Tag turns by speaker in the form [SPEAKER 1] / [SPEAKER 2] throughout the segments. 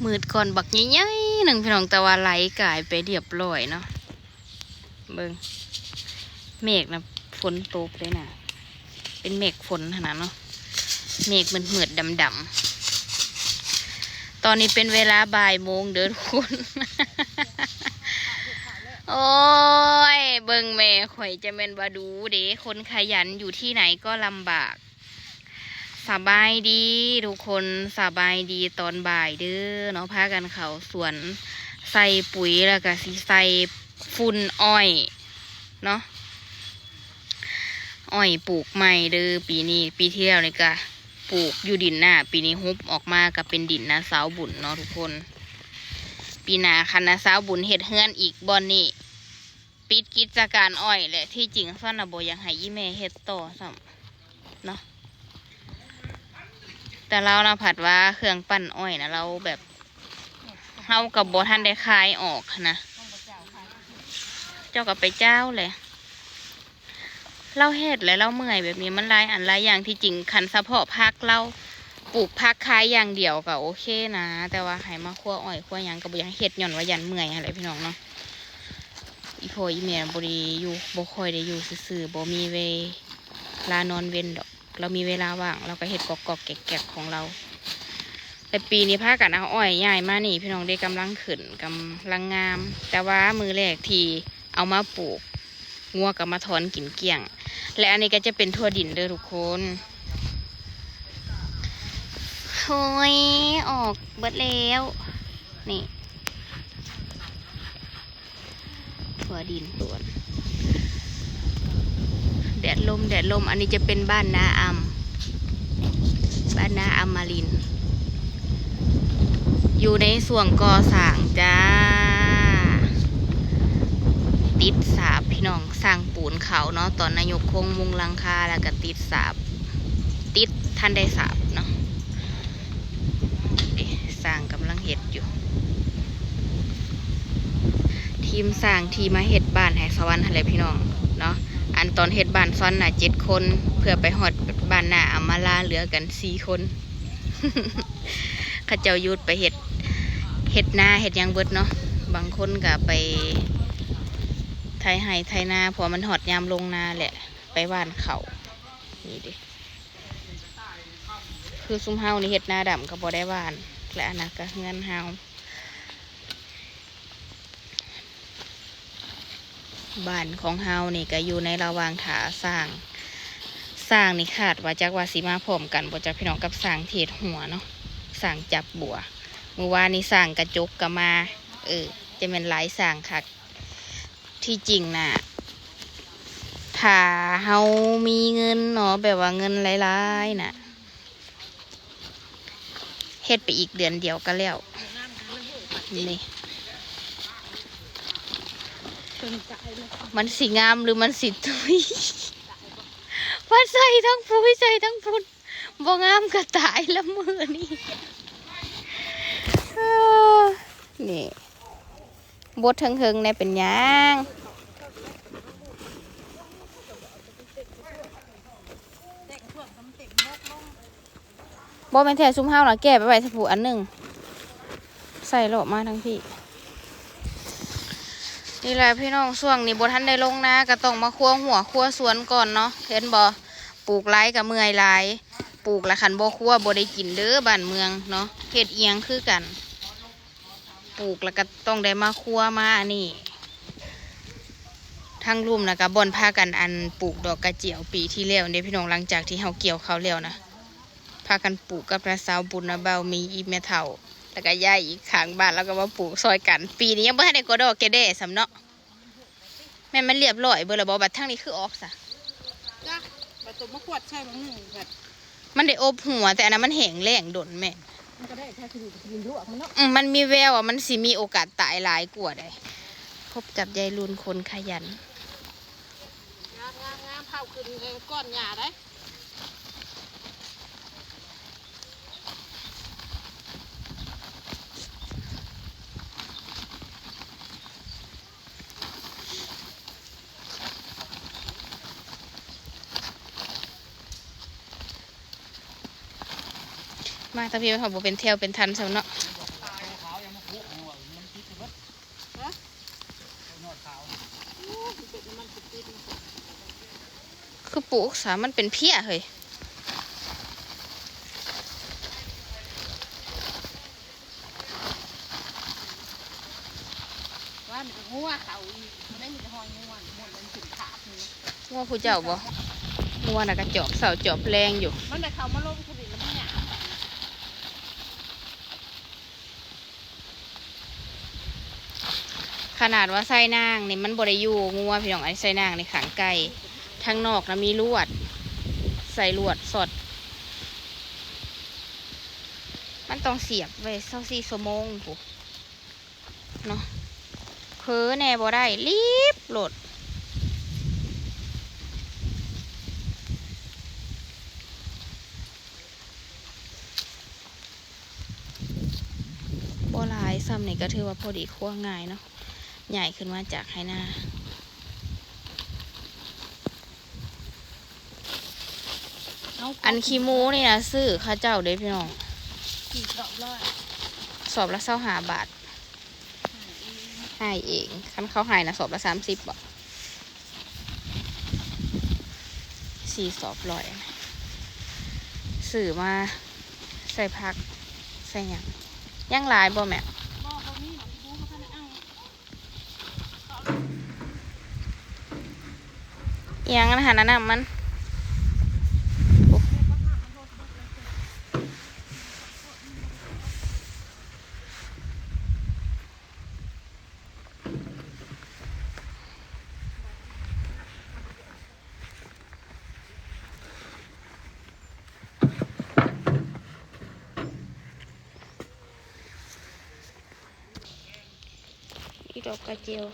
[SPEAKER 1] มืดก่อนบักใหญ่ๆหนึ่งพี่น้องแต่ว่าไหลกายไปเรียบร้อยเนาะเบิ่งเมฆนะฝนตกเลยนะเป็นเมฆฝนขนาดเนาะเมฆมืดๆดำๆตอนนี้เป็นเวลาบ่ายโมงเด้อทุกคน โอ้ยเบิ่งแม่ข่อยจะเป็นว่าดูเด้คนขยันอยู่ที่ไหนก็ลำบากสบายดีทุกคนสบายดีตอนบ่ายเด้อเนาะพากันเขาสวนใส่ปุ๋ยแล้วก็สิใส่ฝุ่นอ้อยเนาะอ้อยปลูกใหม่เด้อปีนี้ปีที่แล้วนี่ก็ปลูกอยู่ดินหน้าปีนี้ฮุบออกมาก็เป็นดินนาสาวบุญเนาะทุกคนปีหน้าคันนาสาวบุญเฮ็ดเฮือนอีกบอนนี่ปิดกิจการอ้อยแหละที่จริงซ่อนน่ะบ่อยากให้ยี่แม่เฮ็ดต่อซ้ำเนาะแต่เรานะผัดว่าเครื่องปั้นอ้อยนะเราแบบเฮากับบ่ทันได้คายออกนะเจ้ากับไปเจ้าเลยเราเฮ็ดแล้วเราเมื่อยแบบนี้มันหลายอันหลายอย่างที่จริงคันเฉพาะพักเราปลูกพักคายอย่างเดียวก็โอเคนะแต่ว่าให้มาคั่วอ้อยคั่วหยังก็บ่อยากเฮ็ดย่อนว่ายันเมื่อยอะไรพี่น้องเนาะอีพ่ออีแม่บ่ได้อยู่บ่ค่อยได้อยู่ซื่อๆบ่มีเวลานอนเว้นดอกเรามีเวลาว่างเราก็เฮ็ดกอกๆแกกๆของเราแต่ปีนี้พากันเอาอ้อยย้ายมานี่พี่น้องได้กำลังขึ้นกำลังงามแต่ว่ามือแรกที่เอามาปลูกงัวกับมาถอนกินเกลี้ยงและอันนี้ก็จะเป็นทั่วดินเด้อทุกคนโอ้ยออกเบิดแล้วนี่ทั่วดินตัวแดดลมอันนี้จะเป็นบ้านนาอมารินอยู่ในส่วนก่อสร้างจ้าติดสาบพี่น้องสร้างปูนเขาเนาะตอนนายกคงมุงหลังคาแล้วก็ติดสาบติดท่านได้สาบเนาะสร้างกำลังเฮ็ดอยู่ทีมสร้างทีมาเฮ็ดบ้านให้สวรรค์อะไรพี่น้องเนาะอันตอนเฮ็ดบ้านซ้อนน่ะ7 คนเพื่อไปฮอดบ้านหน้าอามาลาเหลือกัน4 คนข้าเจ้ายุดไปเฮ็ดนาเฮ็ดยังเบิดเนาะบางคนก็ไปไถไห่ไถนาพอมันหอดยามลงนาแหละไปว่านเขานี่ดิคือซุ้มเฮานี่เฮ็ดนาดำก็บ่ได้ว่านและอันนั้นก็เงินเฮาบ้านของเฮานี่ก็อยู่ในระหว่างถาสร้างนี่คาดว่าจักว่าสิมาพร้อมกันบ่จักพี่น้องกับสร้างเทศหัวเนาะสร้างจับบัวเมื่อวานนี้สร้างกระจกก็มาจะเป็นหลายสร้างค่ะที่จริงน่ะถ้าเฮามีเงินเนาะแบบว่าเงินหลายๆน่ะเฮ็ดไปอีกเดือนเดียวก็แล้วนี่มันสีงามหรือมันสีตุยว่าใส่ทั้งปุ๋ยใส่ทั้งฝุ่นบ่งามก็ตายละมือนี่นี่บดเถิงๆเนี่ยเป็นยังบ่เป็นแถวซุ้มเฮาหน่อยแก้ไปไว้สักผู้อันหนึ่งใส่โลมาทั้งพี่นี่แหละพี่น้องช่วงนี้บ่ทันได้ลงนะก็ต้องมาคั่วหัวคั่วสวนก่อนเนาะเห็นบ่ปลูกไรกับเมื่อยไรปลูกละขันบ่คั่วบ่ได้กินเด้อบ้านเมืองเนาะเฮ็ดเอียงคือกันปลูกแล้วก็ต้องได้มาคั่วมาอันนี้ทั้งรุ่มนะก็บ่อนพากันอันปลูกดอกกระเจียวปีที่แล้วเนี่ยพี่น้องหลังจากที่เฮาเกี่ยวเขาแล้วนะพากันปลูกกับน้าสาวบุญนะเบามีอีแม่เฒ่าแล้วก็ย่ายอีกข้างบ้านแล้วก็มาปลูกซอยกันปีนี้ยังบ่ทันได้กอดอกแกเด้สำเนาะแม่มันเรียบร้อยเบิ่ละบ่บัดทั้งนี้คือออกซะจ้ะบัดตุ่มมะขวดใช่บ่แบบมันได้อบหัวแต่อันนั้นมันแห้งแล้งดนแม่มันก็ได้แค่คือกินลวกมันเนาะมันมีแววมันสิมีโอกาสตายหลายกว่าได้พบจับยายรุนคนขยันงามเผาขึ้นก้อนหญ้าได้มาตะพี่เขาบอกเป็นเที่ยวเป็นทันสำเนาะ ปลูกสามันเป็นเพี้ยเฮ้ย
[SPEAKER 2] ว่ามันจะงัวเขาอีกมันได้มีแต่หอยงัวหมดมันถึงขาดนี่
[SPEAKER 1] งัวผู้เจ้าบ่งัวน่ะกระจอบเสาจอบแรงอยู่
[SPEAKER 2] มันได้เขามาลงผลิตแล้วมันหยาบ
[SPEAKER 1] ขนาดว่าไส้นางนี่มันบ่ได้อยู่งัวพี่น้องไอ้ไส้นางในขังไก่ทางนอกนะมีลวดใส่ลวดสดมันต้องเสียบไว้24 ชั่วโมงปุ๊เนาะเพ้อแน่บ่ได้รีบโหลดบ่หลายซ้ำนี่ก็ถือว่าพอดีคั่วง่ายเนาะใหญ่ขึ้นมาจากไหนาอันขี้หมูนี่นะซื้อข้าเจ้าเด้พี่น้องสอบละ25 บาทให้เองคันเขาให้นะสอบละ30 บาท4 สอบ100ซื้อมาใส่ผักใส่หยังย่างหลายบ่แม่เอียงนะฮะนั่นน่ะมันอีดอกกระเจียว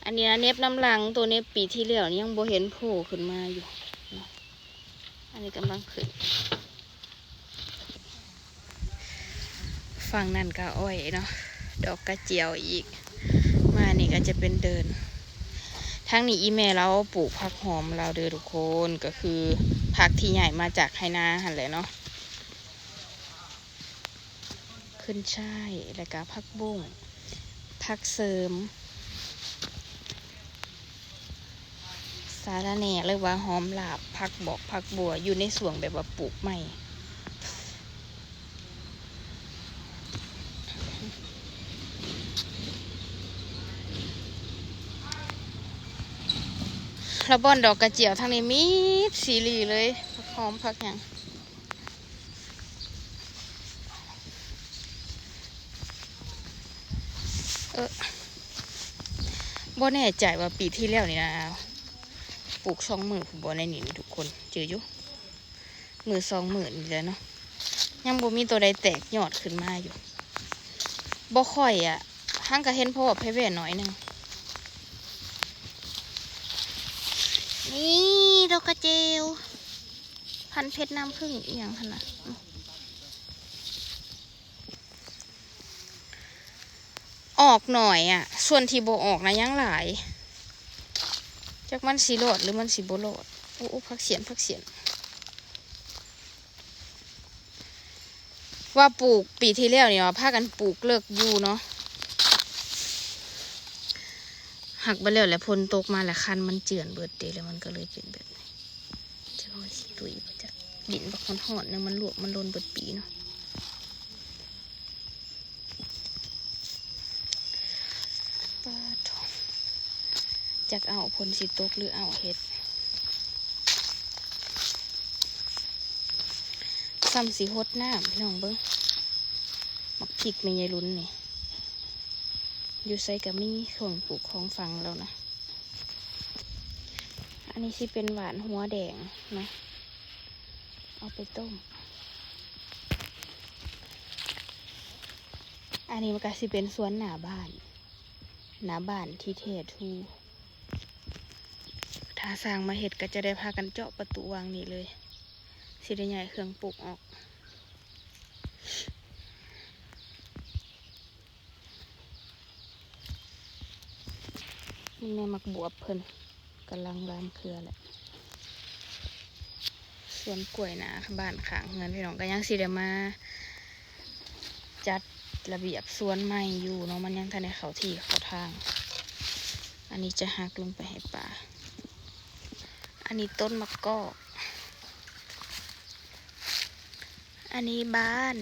[SPEAKER 1] อันนี้นะเน็บน้ำหลังตัวเน็บปีที่แล้วยังบ่เห็นโผล่ขึ้นมาอยู่อันนี้กำลังขึ้นฝั่งนั่นก็อ้อยเนาะดอกกระเจียวอีกมานี่ก็จะเป็นเดินทั้งนี้อีเมลเราปลูกผักหอมเราเด้อทุกคนก็คือผักที่ใหญ่มาจากไหนาหันเลยเนาะขึ้นช่ายแล้วก็ผักบุ้งผักเสริมสาระแหน่เลยว่าหอมลาบผักบอกผักบัวอยู่ในส่วนแบบว่าปลูกใหม่แล้วบอนดอกกระเจียวทั้งนี้มีสีเหลืองเลยผักหอมผักหยังบ่แน่ใจว่าปีที่แล้วนี่นะปลูก2 มื้อผมบ่ในนี่ทุกคนเจออยู่มือ2 มื้อนี่แหละเนาะยังบ่มีตัวใดแตกยอดขึ้นมาอยู่บ่ค่อยอ่ะหั่งก็เห็นพ่อเพเว่หน่อยนึงนี่ดอกกระเจียวพันเพชรน้ำผึ้งอีหยังขนาดออกหน่อยอ่ะส่วนที่โบออกนะยังหลายจากมันสีโลดหรือมันสีโบโลดโอ้พักเสียนว่าปลูกปีที่แล้วเนี่ยพากันปลูกเลิกอยู่เนาะหักไปแล้วแหละพลตกมาแหละคันมันเจือนเบิดเดแล้วมันก็เลยเป็นแบบนี้จะว่าสิตุยจะดินบักหอนเนี่ยมันหลวกมันโลนเบิดปีเนาะจากเอาผลสิตกหรือเอาเห็ดซ้ำสีหดน้ำพี่น้องเบิ้งมักพริกไม่ใหญ่ลุ้นนี่อยู่ใส่กับมีของปลูกของฟังแล้วนะอันนี้สิเป็นหวานหัวแดงนะเอาไปต้มอันนี้มันก็สิเป็นสวนหน้าบ้านที่เททูถ้าสร้างมาเห็ดก็จะได้พากันเจาะประตูวางนี่เลยสิได้ใหญ่เครื่องปลูกออกนี่แม่มักบวบเพิ่นกำลังบานเครือแหละสวนกล้วยนะบ้านข้างเงินพี่น้องก็ยังสิได้มาจัดระเบียบสวนใหม่อยู่เนาะมันยังทันได้เข้าที่เข้าทางอันนี้จะหักลงไปให้ป่า อันนี้ต้นมะกอกอันนี้บ้าน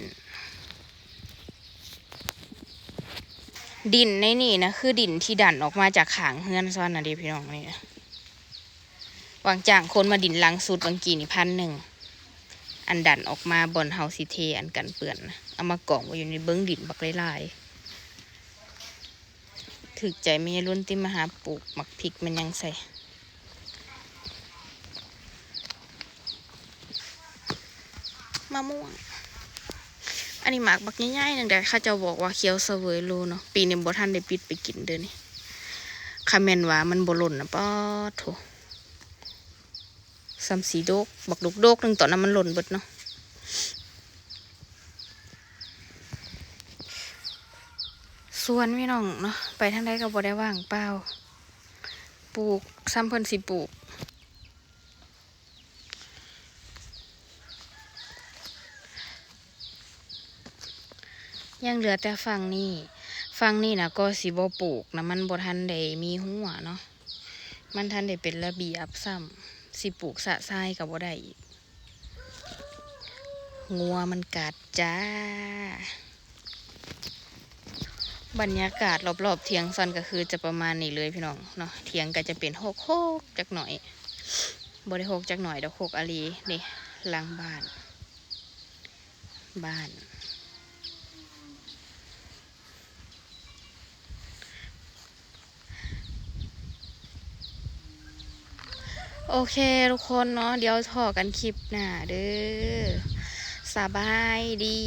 [SPEAKER 1] ดินในนี่นะคือดินที่ดันออกมาจากขางเฮือนซ้อนนะดิพี่น้องนี่นะวางจ้างคนมาดินลังสุดบางกีนี่1,000อันดันออกมาบนเฮาสิเทอันกันเปื่อนนะเอามากองไว้อยู่ในเบิ้งดินบักหลายๆถึกใจไม่รุ่นที่มาหาปลูกหมักพริกมันยังใส่มะม่วงอันนี้หมากบักง่ายๆหนึ่งแต่ข้าจะบอกว่าเคี้ยวเสวยโลเนาะปีนี้บ่ทันได้ปิดไปกินเด้อนี่คาเมนว่ามันบ่หล่นนะป้อโถซ้ำสีโดกบักโดกหนึ่งตอนนั้นมันหล่นเบิดเนาะส่วนพี่น้องเนาะไปทางใดก็บ่ได้ว่างเปล่าปลูกซ้ำเพิ่นสิปลูกยังเหลือแต่ฝั่งนี้นะก็สิบ่ปลูกนะมันบ่ทันได้มีหัวเนาะมันทันได้เป็นระเบียบซ้ำสิปลูกสะทรายก็บ่ได้อีกงัวมันกัดจ้าบรรยากาศรอบๆเถียงซอนก็คือจะประมาณนี้เลยพี่น้องเนาะเถียงก็จะเป็นโฮกจักหน่อยบ่ได้โฮกจักหน่อยดอกโฮกอาลีนี่หลังบ้านโอเคทุกคนเนาะเดี๋ยวถอกันคลิปหน้าเด้อสบายดี